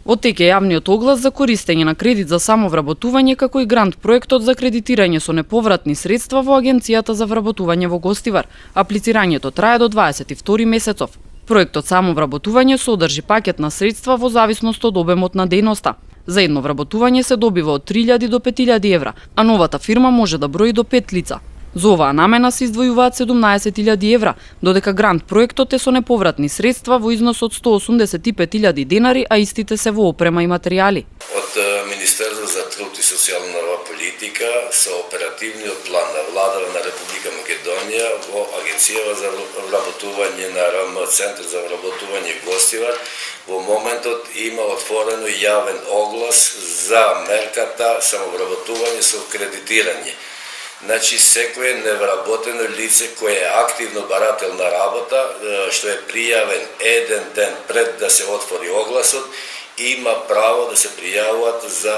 Оттеќе јавниот оглас за користење на кредит за самовработување како и грант проектот за кредитирање со неповратни средства во Агенцијата за вработување во Гостивар. Аплицирањето трае до 22 месецов. Проектот самовработување содржи пакет на средства во зависност од обемот на дејноста. За едно вработување се добива од 3000 до 5000 евра, а новата фирма може да брои до 5 лица. За оваа намена се издвојуваат 17.000 евра, додека грант проектот е со неповратни средства во износ од 185.000 денари, а истите се во опрема и материјали. Од Министерство за труд и социјална политика со оперативниот план на владата на Република Македонија во Агенцијава за вработување на РМ Центар за вработување Гостивар во моментот има отворено јавен оглас за мерката самовработување со кредитирање. Значи, секое невработено лице кое е активно барател на работа, што е пријавен еден ден пред да се отвори огласот, има право да се пријавуваат за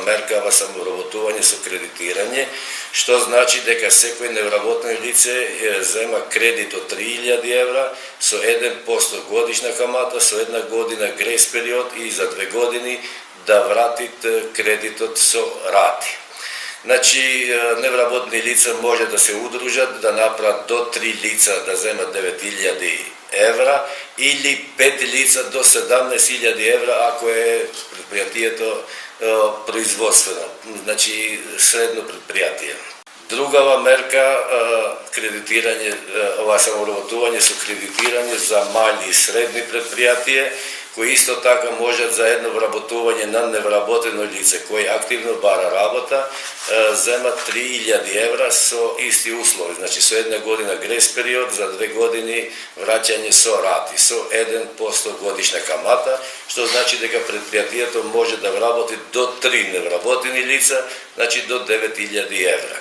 меркава самовработување со кредитирање, што значи дека секој невработено лице зема кредит од 3000 евра со 1% годишна камата, со една година грейс период и за 2 години да вратит кредитот со рати. Значи, невработни лица може да се удружат, да направат до 3 лица да земат 9000 евра или 5 лица до 17.000 евра ако е предпријатието производствено, значи средно предпријатие. Другава мерка, кредитирање, ова самовработување со кредитирање за мали и средни предпријатија, кои исто така можат за едно вработување на невработено лице кој активно бара работа, земат 3000 евра со исти услови, значи со една година грейс период, за 2 години враќање со рати, со 1% годишна камата, што значи дека предпријатието може да вработи до 3 невработени лица, значи до 9000 евра.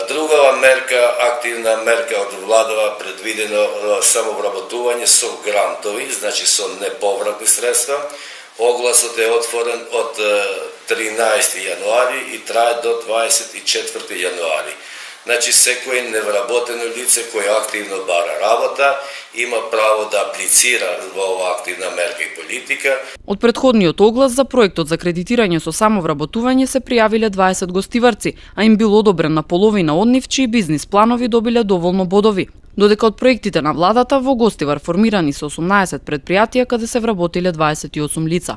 Другава мерка, активна мерка од владава предвидено самовработување со грантови, значи со неповратни средства. Огласот е отворен од 13 јануари и трае до 24 јануари. Значи, секој невработено лице кој активно бара работа има право да аплицира во оваа активна мерка и политика. Од претходниот оглас за проектот за кредитирање со самовработување се пријавиле 20 гостиварци, а им бил одобрен на половина од нив чии бизнис планови добиле доволно бодови. Додека од проектите на владата во Гостивар формирани се 18 предпријатија каде се вработиле 28 лица.